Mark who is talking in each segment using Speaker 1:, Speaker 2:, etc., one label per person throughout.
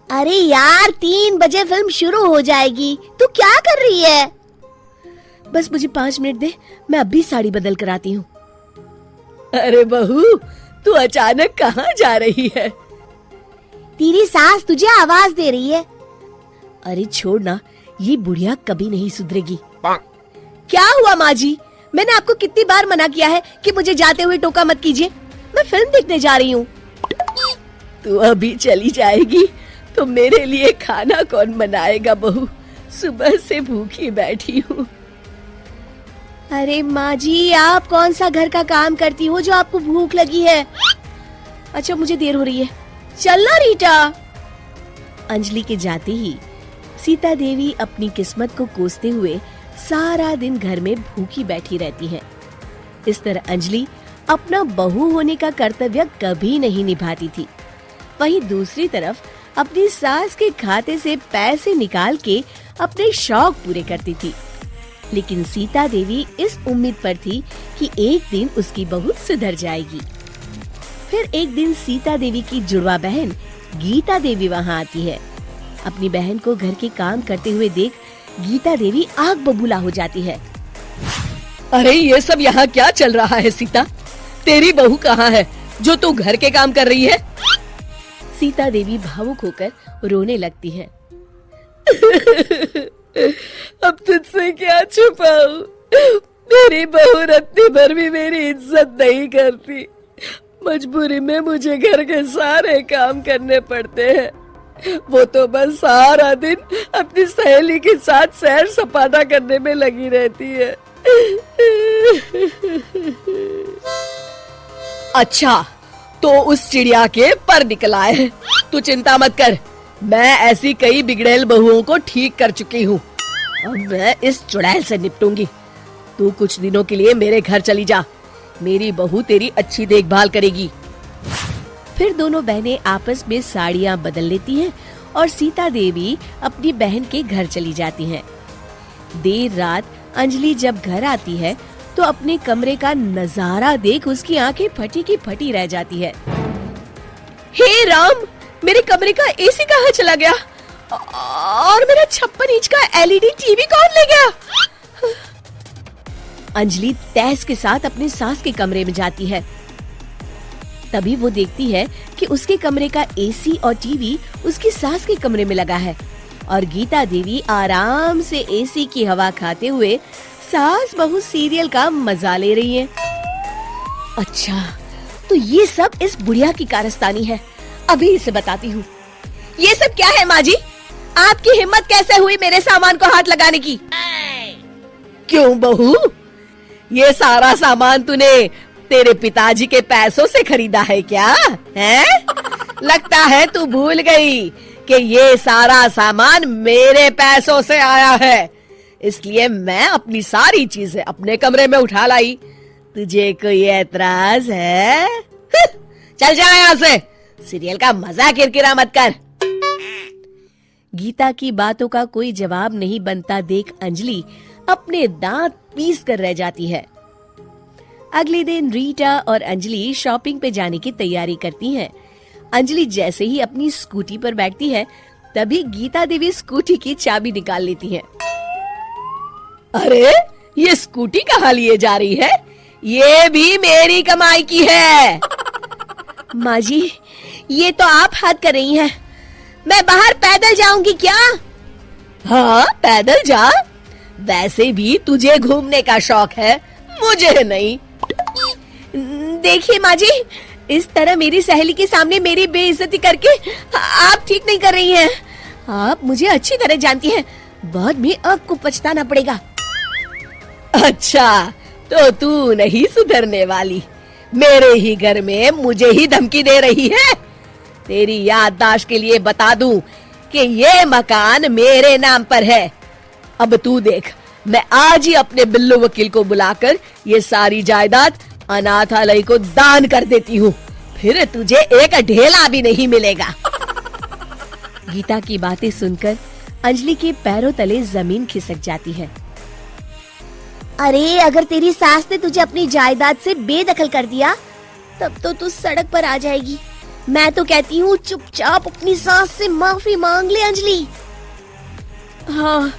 Speaker 1: अरे यार 3 बजे फिल्म शुरू हो जाएगी, तू क्या कर रही है?
Speaker 2: बस मुझे 5 मिनट दे, मैं अभी साड़ी बदल कर आती हूँ।
Speaker 3: अरे बहू, तू अचानक कहाँ जा रही है?
Speaker 1: तेरी सास तुझे आवाज दे रही है।
Speaker 2: अरे छोड़ ना, ये बुढ़िया कभी नहीं सुधरेगी। क्या हुआ माँ जी? मैंने आपको कितनी बार मना किया है कि मुझे जाते हुए टोका मत कीजिए। मैं फिल्म देखने जा रही हूँ।
Speaker 3: तू अभी चली जाएगी तो मेरे लिए खाना कौन बनाएगा बहू? सुबह से भूखी बैठी हूँ।
Speaker 2: अरे माँ जी, आप कौन सा घर का काम करती हो जो आपको भूख लगी है? अच्छा, मुझे देर हो रही है, चलना रीटा। अंजलि के जाते ही सीता देवी अपनी किस्मत को कोसते हुए सारा दिन घर में भूखी बैठी रहती है। इस तरह अंजलि अपना बहू होने का कर्तव्य कभी नहीं निभाती थी। वहीं दूसरी तरफ अपनी सास के खाते से पैसे निकाल के अपने शौक पूरे करती थी। लेकिन सीता देवी इस उम्मीद पर थी कि एक दिन उसकी बहू सुधर जाएगी। फिर एक दिन सीता देवी की जुड़वा बहन गीता देवी वहाँ आती है। अपनी बहन को घर के काम करते हुए देख गीता देवी आग बबूला हो जाती है।
Speaker 3: अरे ये सब यहाँ क्या चल रहा है सीता? तेरी बहू कहाँ है जो तू घर के काम कर रही है?
Speaker 2: सीता देवी भावुक होकर रोने लगती है।
Speaker 3: अब तुझसे क्या छुपाऊं? मेरी बहू रत्ती भर भी मेरी इज्जत नहीं करती। मजबूरी में मुझे घर के सारे काम करने पड़ते हैं। वो तो बस सारा दिन अपनी सहेली के साथ सैर सपाटा करने में लगी रहती है। अच्छा, तो उस चिड़िया के पर निकल आए। तू चिंता मत कर, मैं ऐसी कई बिगड़ैल बहुओं को ठीक कर चुकी हूँ। अब मैं इस चुड़ैल से निपटूंगी। तू कुछ दिनों के लिए मेरे घर चली जा, मेरी बहू तेरी अच्छी देखभाल करेगी।
Speaker 2: फिर दोनों बहनें आपस में साड़ियाँ बदल लेती हैं और सीता देवी अपनी बहन के घर चली जाती हैं। देर रात अंजलि जब घर आती है तो अपने कमरे का नजारा देख उसकी आंखें फटी की फटी रह जाती है।
Speaker 3: हे राम, मेरे कमरे का एसी कहाँ चला गया? और मेरा 56 इंच का एलईडी टीवी कौन ले गया?
Speaker 2: अंजलि तैस के साथ अपने सास के कमरे में जाती है। तभी वो देखती है कि उसके कमरे का एसी और टीवी उसकी सास के कमरे में लगा है और गीता देवी आराम से एसी की हवा खाते हुए सास बहू सीरियल का मजा ले रही है। अच्छा, तो ये सब इस बुढ़िया की कारस्तानी है। अभी इसे बताती हूँ।
Speaker 3: ये सब क्या है माँ जी? आपकी हिम्मत कैसे हुई मेरे सामान को हाथ लगाने की? क्यों बहू, ये सारा सामान तूने तेरे पिताजी के पैसों से खरीदा है क्या? हैं? लगता है तू भूल गई कि ये सारा सामान मेरे पैसों से आया है, इसलिए मैं अपनी सारी चीजें अपने कमरे में उठा लाई। तुझे कोई एतराज है? चल जा यहाँ से, सीरियल का मजा किरकिरा मत कर।
Speaker 2: गीता की बातों का कोई जवाब नहीं बनता देख अंजलि अपने दांत पीस कर रह जाती है। अगले दिन रीटा और अंजलि शॉपिंग पे जाने की तैयारी करती हैं। अंजलि जैसे ही अपनी स्कूटी पर बैठती है तभी गीता देवी स्कूटी की चाबी निकाल लेती है।
Speaker 3: अरे, ये स्कूटी कहाँ लिए जा रही है? ये भी मेरी कमाई की है।
Speaker 2: माँ जी, ये तो आप हाथ कर रही हैं। मैं बाहर पैदल जाऊंगी क्या?
Speaker 3: हाँ, पैदल जा। वैसे भी तुझे घूमने का शौक है, मुझे नहीं।
Speaker 2: देखिए माँ जी, इस तरह मेरी सहेली के सामने मेरी बेइज्जती करके आप ठीक नहीं कर रही हैं। आप मुझे अच्छी तरह जानती हैं, बाद में आपको पछताना पड़ेगा।
Speaker 3: अच्छा, तो तू नहीं सुधरने वाली। मेरे ही घर में मुझे ही धमकी दे रही है। तेरी याददाश्त के लिए बता दूं कि ये मकान मेरे नाम पर है। अब तू देख, मैं आज ही अपने बिल्लू वकील को बुलाकर ये सारी जायदाद अनाथालय को दान कर देती हूँ, फिर तुझे एक ढेला भी नहीं मिलेगा।
Speaker 2: गीता की बातें सुनकर अंजलि के पैरों तले जमीन खिसक जाती है।
Speaker 1: अरे अगर तेरी सास ने तुझे अपनी जायदाद से बेदखल कर दिया तब तो तू सड़क पर आ जाएगी। मैं तो कहती हूँ चुपचाप अपनी सास से माफी मांग ले अंजलि।
Speaker 2: हाँ,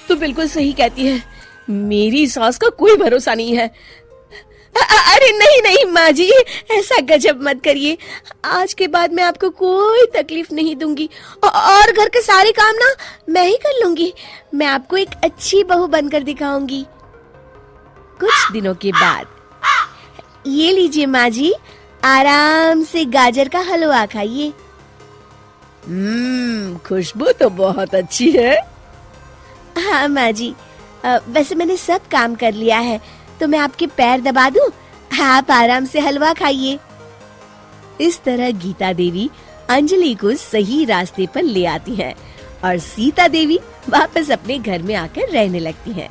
Speaker 2: तू बिल्कुल सही कहती है। मेरी सास का कोई भरोसा नहीं है। अरे नहीं नहीं माँ जी, ऐसा गजब मत करिए। आज के बाद मैं आपको कोई तकलीफ नहीं दूंगी और घर के सारे काम ना मैं ही कर लूंगी। मैं आपको एक अच्छी बहू बनकर दिखाऊंगी। कुछ दिनों के बाद, ये लीजिए माँ जी, आराम से गाजर का हलवा खाइए।
Speaker 3: खुशबू तो बहुत अच्छी है।
Speaker 2: हाँ माँ जी, वैसे मैंने सब काम कर लिया है, तो मैं आपके पैर दबा दूं? आप आराम से हलवा खाइए। इस तरह गीता देवी अंजलि को सही रास्ते पर ले आती हैं और सीता देवी वापस अपने घर में आकर रहने लगती हैं।